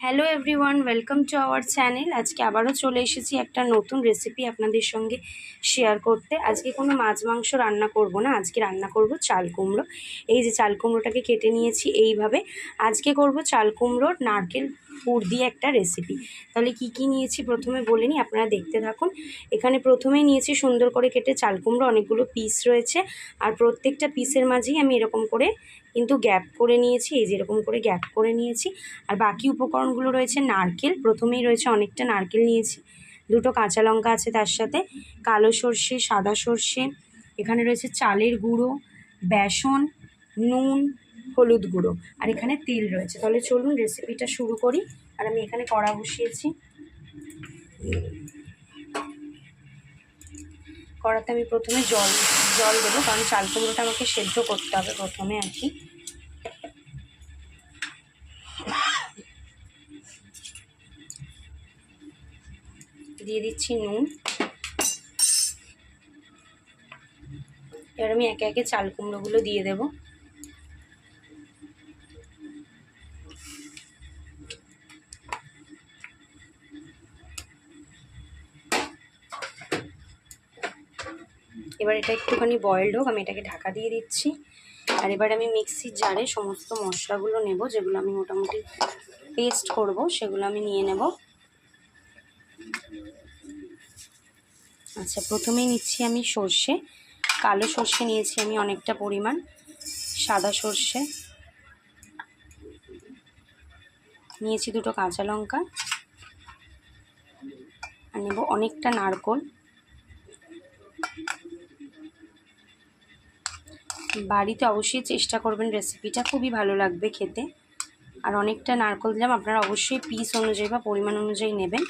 Hello everyone, welcome to our channel. আজকে আবারও চলে এসেছি একটা নতুন রেসিপি আপনাদের সঙ্গে শেয়ার করতে। আজকে কোনো মাছ মাংস রান্না করব না, আজকে রান্না করব চাল কুমড়ো। এই যে চাল কুমড়োটাকে কেটে নিয়েছি এইভাবে। আজকে করব চাল কুমড়োর নারকেল পুর দিয়ে একটা রেসিপি। তাহলে কি কি নিয়েছি প্রথমে বলে নিই, আপনারা দেখতে থাকুন। এখানে প্রথমেই নিয়েছি সুন্দর করে কেটে চাল কুমড়ো, অনেকগুলো পিস রয়েছে। আর প্রত্যেকটা পিসের মাঝেই আমি এরকম করে কিন্তু গ্যাপ করে নিয়েছি, এই যে এরকম করে গ্যাপ করে নিয়েছি। আর বাকি উপকরণগুলো রয়েছে নারকেল, প্রথমেই রয়েছে অনেকটা নারকেল নিয়েছি, দুটো কাঁচা লঙ্কা আছে তার সাথে, কালো সর্ষে, সাদা সর্ষে, এখানে রয়েছে চালের গুঁড়ো, বেসন, নুন, হলুদ গুঁড়ো, আর এখানে তেল রয়েছে। তাহলে চলুন রেসিপিটা শুরু করি। আর আমি এখানে কড়া বসিয়েছি, কড়াতে আমি প্রথমে জল দেবো, কারণ চাল কুমড়োটা আমাকে সেদ্ধ করতে হবে প্রথমে আর কি। দিয়ে দিচ্ছি নুন। এবার আমি একে একে চাল কুমড়োগুলো দিয়ে দেব। এবার এটা একটুখানি বয়েলড হোক, আমি এটাকে ঢাকা দিয়ে দিচ্ছি। আর এবার আমি মিক্সির জারে সমস্ত মশলাগুলো নেব, যেগুলো আমি মোটামুটি পেস্ট করব সেগুলো আমি নিয়ে নেব। আচ্ছা, প্রথমেই নিচ্ছি আমি সর্ষে। কালো সর্ষে নিয়েছি আমি অনেকটা পরিমাণ, সাদা সর্ষে নিয়েছি, দুটো কাঁচা লঙ্কা, আর নেব অনেকটা নারকেল। বাড়িতে অবশ্যই চেষ্টা করবেন, রেসিপিটা খুবই ভালো লাগবে খেতে। আর অনেকটা নারকেল দিলাম, আপনারা অবশ্যই পিস অনুযায়ী বা পরিমাণ অনুযায়ী নেবেন।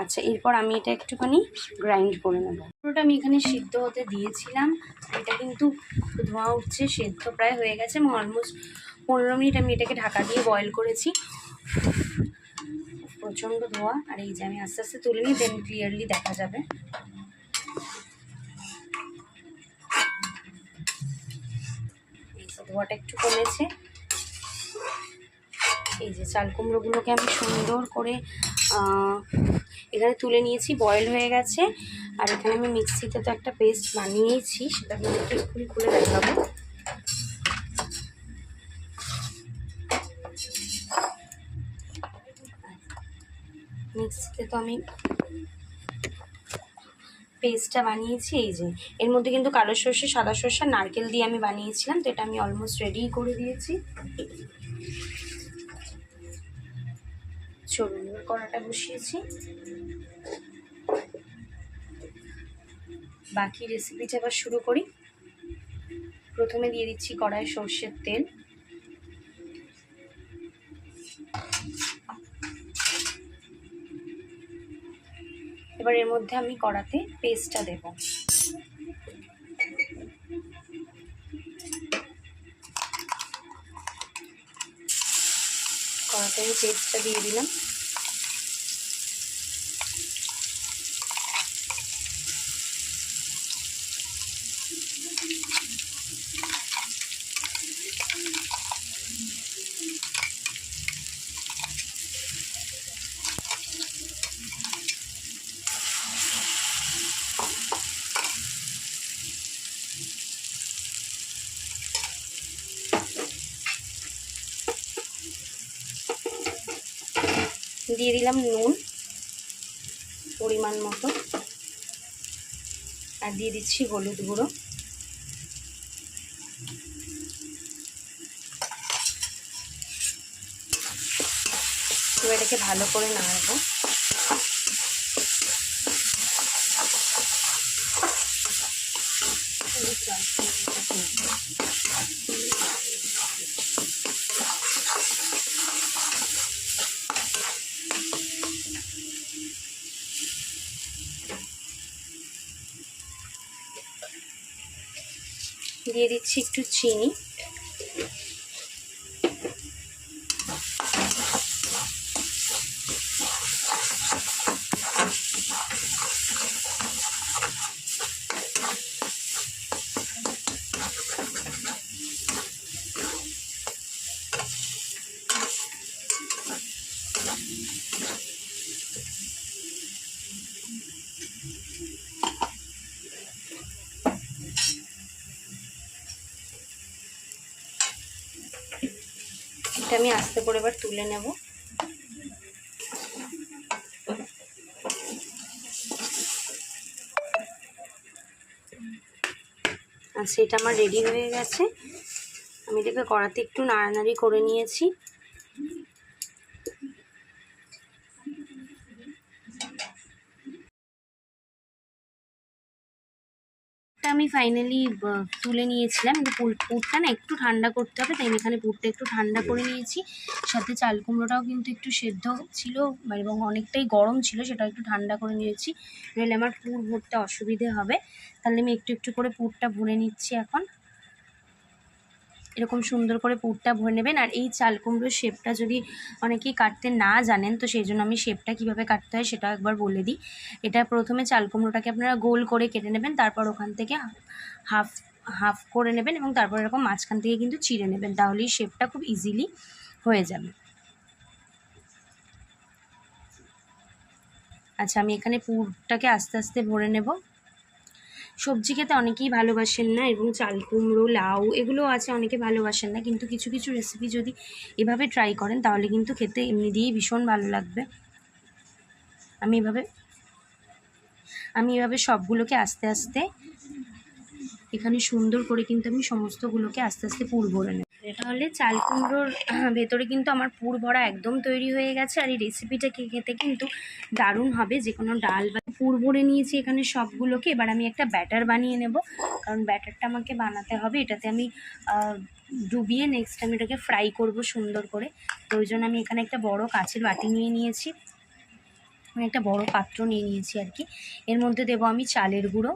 আচ্ছা, এরপর আমি এটা একটুখানি গ্রাইন্ড করে নেব। পুরোটা আমি এখানে সিদ্ধ হতে দিয়েছিলাম, এটা কিন্তু ধোঁয়া উঠছে, সেদ্ধ প্রায় হয়ে গেছে এবং অলমোস্ট 15 মিনিট আমি এটাকে ঢাকা দিয়ে বয়েল করেছি। প্রচণ্ড ধোঁয়া, আর এই যে আমি আস্তে আস্তে তুলে নিই, দেন ক্লিয়ারলি দেখা যাবে। এই যে ধোঁয়াটা একটু কমেছে। এই যে চাল কুমড়োগুলোকে আমি সুন্দর করে এখানে তুলে নিয়েছি, বয়েল হয়ে গেছে। আর এখানে আমি মিক্সিতে তো একটা পেস্ট বানিয়েছি, সেটা আমি একটু খুলে দেখাবো। মিক্সিতে তো আমি পেস্টটা বানিয়েছি, এই যে এর মধ্যে কিন্তু কালো সর্ষে, সাদা সর্ষে, নারকেল দিয়ে আমি বানিয়েছিলাম, তো এটা আমি অলমোস্ট রেডি করে দিয়েছি। চলুন এবার কড়াটা বসিয়েছি, বাকি রেসিপিটা এবার শুরু করি। প্রথমে দিয়ে দিচ্ছি কড়াইয়ে সর্ষের তেল। এবার এর মধ্যে আমি কড়াতে পেস্টটা দেব। কড়াতে আমি পেস্টটা দিয়ে দিলাম। দিয়ে দিলাম নুন পরিমাণ মতো, আর দিয়ে দিচ্ছি হলুদ গুঁড়ো। এবার এটাকে ভালো করে নাড়বো। দিয়ে দিচ্ছি একটু চিনি। এটা আমি আস্তে করে এবার তুলে নেব। আচ্ছা, এটা আমার রেডি হয়ে গেছে। আমি এটাকে কড়াতে একটু নাড়ানাড়ি করে নিয়েছি। আমি ফাইনালি তুলে নিয়েছিলাম। কিন্তু পুরটা না একটু ঠান্ডা করতে হবে, তাই আমি এখানে পুরটা একটু ঠান্ডা করে নিয়েছি। সাথে চাল কুমড়োটাও কিন্তু একটু সেদ্ধ ছিল এবং অনেকটাই গরম ছিল, সেটাও একটু ঠান্ডা করে নিয়েছি, নইলে আমার পুর ভরতে অসুবিধে হবে। তাহলে আমি একটু একটু করে পুরটা ভরে নিচ্ছি। এখন এরকম সুন্দর করে পুরটা ভরে নেবেন। আর এই চাল কুমড়োর শেপটা যদি অনেকেই কাটতে না জানেন, তো সেই জন্য আমি শেপটা কীভাবে কাটতে হয় সেটা একবার বলে দিই। এটা প্রথমে চাল কুমড়োটাকে আপনারা গোল করে কেটে নেবেন, তারপর ওখান থেকে হাফ হাফ করে নেবেন এবং তারপর এরকম মাঝখান থেকে কিন্তু চিড়ে নেবেন, তাহলেই শেপটা খুব ইজিলি হয়ে যাবে। আচ্ছা, আমি এখানে পুরটাকে আস্তে আস্তে ভরে নেব। সবজি খেতে অনেকেই ভালোবাসেন না, এবং চাল কুমড়ো, লাউ এগুলো আছে অনেকে ভালোবাসেন না, কিন্তু কিছু কিছু রেসিপি যদি এভাবে ট্রাই করেন তাহলে কিন্তু খেতে এমনি দিয়েই ভীষণ ভালো লাগবে। আমি এভাবে সবগুলোকে আস্তে আস্তে এখানে সুন্দর করে কিন্তু আমি সমস্তগুলোকে আস্তে আস্তে পুর ভরে নেব। তাহলে চাল কুমড়োর ভেতরে কিন্তু আমার পুর ভরা একদম তৈরি হয়ে গেছে। আর এই রেসিপিটা খেতে কিন্তু দারুণ হবে, যে কোনো ডাল বা পুর ভরে নিয়েছি এখানে সবগুলোকে। এবার আমি একটা ব্যাটার বানিয়ে নেব, কারণ ব্যাটারটা আমাকে বানাতে হবে। এটাতে আমি ডুবিয়ে নেক্সট আমি এটাকে ফ্রাই করব সুন্দর করে। তো ওই জন্য আমি এখানে একটা বড় কাচের বাটি নিয়ে নিয়েছি, মানে একটা বড় পাত্র নিয়ে নিয়েছি আর কি। এর মধ্যে দেবো আমি চালের গুঁড়ো,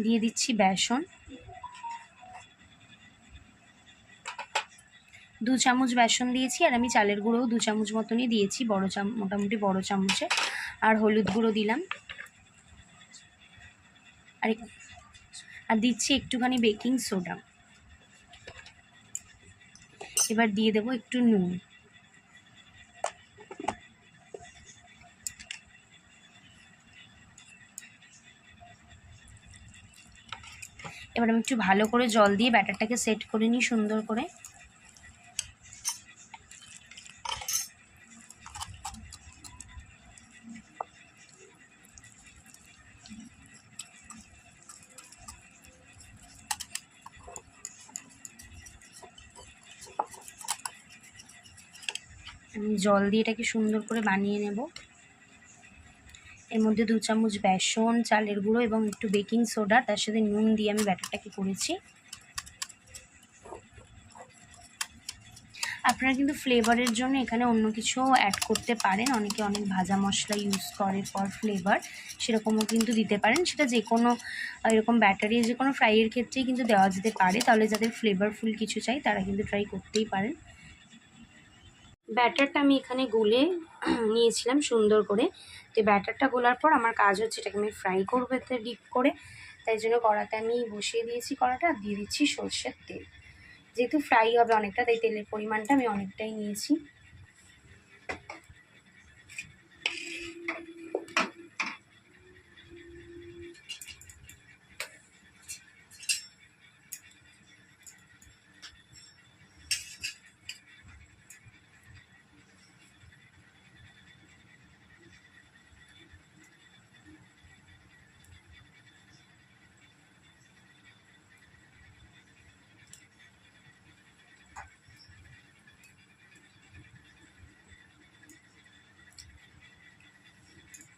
দিয়ে দিচ্ছি বেসন, 2 চামচ বেসন দিয়েছি। আর আমি চালের গুঁড়োও 2 চামচ মতনই দিয়েছি, মোটামুটি বড় চামচে। আর হলুদ গুঁড়ো দিলাম, আর দিচ্ছি একটুখানি বেকিং সোডা। এবার দিয়ে দেবো একটু নুন। এবার আমি একটু ভালো করে জল দিয়ে ব্যাটারটাকে সেট করে নিই সুন্দর করে। আমি জল দিয়ে এটাকে সুন্দর করে বানিয়ে নেব। এর মধ্যে 2 চামচ বেসন, চালের গুঁড়ো এবং একটু বেকিং সোডা, তার সাথে নুন দিয়ে আমি ব্যাটারটাকে করেছি। আপনারা কিন্তু ফ্লেভারের জন্য এখানে অন্য কিছু অ্যাড করতে পারেন, অনেকে অনেক ভাজা মশলা ইউজ করে ফর ফ্লেভার, সেরকমও কিন্তু দিতে পারেন। সেটা যে কোনো এরকম ব্যাটারি যে কোনো ফ্রাইয়ের ক্ষেত্রেই কিন্তু দেওয়া যেতে পারে। তাহলে যাদের ফ্লেভারফুল কিছু চাই তারা কিন্তু ট্রাই করতেই পারেন। ব্যাটারটা আমি এখানে গুলে নিয়েছিলাম সুন্দর করে। তো ব্যাটারটা গোলার পর আমার কাজ হচ্ছে এটাকে আমি ফ্রাই করবো এতে ডিপ করে। তাই জন্য কড়াতে আমি বসিয়ে দিয়েছি কড়াটা, আর দিয়ে দিচ্ছি সরষের তেল। যেহেতু ফ্রাই হবে অনেকটা, তাই তেলের পরিমাণটা আমি অনেকটাই নিয়েছি।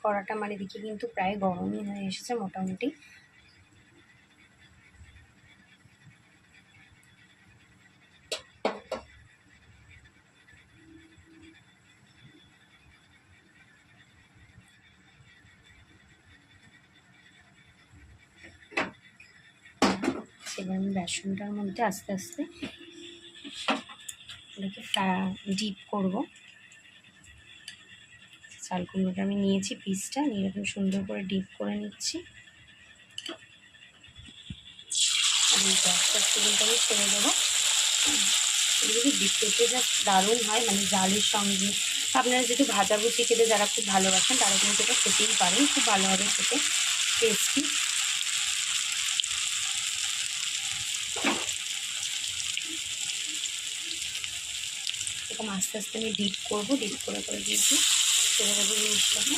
কড়াটা আমার এদিকে কিন্তু প্রায় গরমই হয়ে এসেছে মোটামুটি। এবার আমি বেসনটার মধ্যে আস্তে আস্তে এটাকে ডিপ করব। চাল কুমড়োটা আমি নিয়েছি পিসটা, নিয়ে এরকম সুন্দর করে ডিপ করে নিচ্ছি। আর এই গ্যাসটা কিন্তু আমি ছেড়ে দেবো। এগুলো যদি ডিপ করতে জাস্ট দারুণ হয়, মানে জালের সঙ্গে। আপনারা যেহেতু ভাজাভুজি খেতে যারা খুব ভালোবাসেন তারা কিন্তু এটা খেতেই পারেন, খুব ভালো হবে খেতে, টেস্টি। আস্তে আস্তে আমি ডিপ করবো, ডিপ করে করে কিন্তু ছেড়ে দেবো জিনিসটাকে।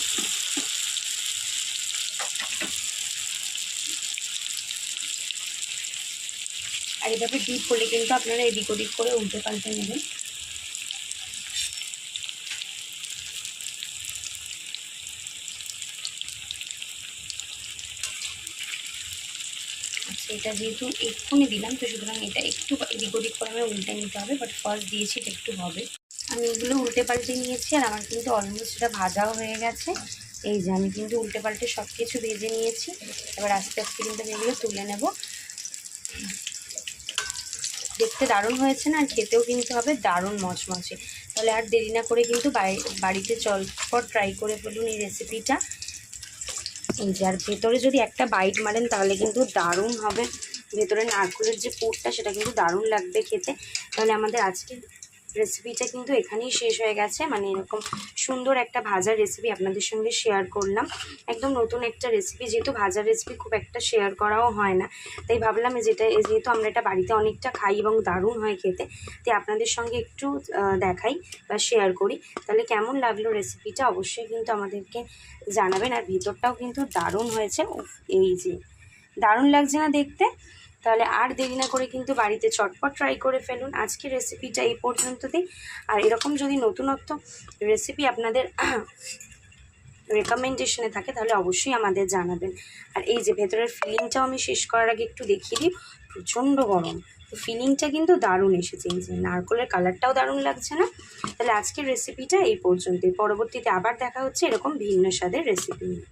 আর এভাবে ডিপ হলে কিন্তু আপনারা এদিক ওদিক করে উল্টে পাল্টে নেবেন। আচ্ছা, এটা যেহেতু এক্ষুনি দিলাম তো সুতরাং এটা একটু এদিক ওদিক করে আমার উল্টে নিতে হবে, বাট ফার্স্ট দিয়েছি এটা একটু হবে। আমি এগুলো উল্টে পাল্টে নিয়েছি আর আমার কিন্তু অলমোস্ট এটা ভাজাও হয়ে গেছে। এই যে আমি কিন্তু উল্টে পাল্টে সব কিছু ভেজে নিয়েছি। এবার আস্তে আস্তে কিন্তু আমি এগুলো তুলে নেব। দেখতে দারুণ হয়েছে না, আর খেতেও কিন্তু হবে দারুণ মচমচে। তাহলে আর দেরি না করে কিন্তু বাড়িতে চটপট ট্রাই করে ফেলুন এই রেসিপিটা। এই যে আর ভেতরে যদি একটা বাইট মারেন তাহলে কিন্তু দারুণ হবে। ভেতরে নারকেলের যে পুরটা সেটা কিন্তু দারুণ লাগবে খেতে। তাহলে আমাদের আজকে রেসিপিটা কিন্তু এখানেই শেষ হয়ে গেছে। মানে এরকম সুন্দর একটা ভাজার রেসিপি আপনাদের সঙ্গে শেয়ার করলাম। একদম নতুন একটা রেসিপি, যেহেতু ভাজার রেসিপি খুব একটা শেয়ার করাও হয় না, তাই ভাবলাম যেহেতু আমরা এটা বাড়িতে অনেকটা খাই এবং দারুণ হয় খেতে, তাই আপনাদের সঙ্গে একটু দেখাই বা শেয়ার করি। তাহলে কেমন লাগলো রেসিপিটা অবশ্যই কিন্তু আমাদেরকে জানাবেন। আর ভিতরটাও কিন্তু দারুণ হয়েছে। এই যে দারুণ লাগছে না দেখতে? তাহলে আর দেরি না করে কিন্তু বাড়িতে চটপট ট্রাই করে ফেলুন। আজকের রেসিপিটা এই পর্যন্ততেই। আর এরকম যদি নতুনত্ব রেসিপি আপনাদের রেকমেন্ডেশনে থাকে তাহলে অবশ্যই আমাদের জানাবেন। আর এই যে ভেতরের ফিলিংটাও আমি শেষ করার আগে একটু দেখিয়ে দিই, প্রচণ্ড গরম, তো ফিলিংটা কিন্তু দারুণ এসেছে। এই যে নারকেলের কালারটাও দারুণ লাগছে না? তাহলে আজকের রেসিপিটা এই পর্যন্তই। পরবর্তীতে আবার দেখা হচ্ছে এরকম ভিন্ন স্বাদের রেসিপি নিয়ে।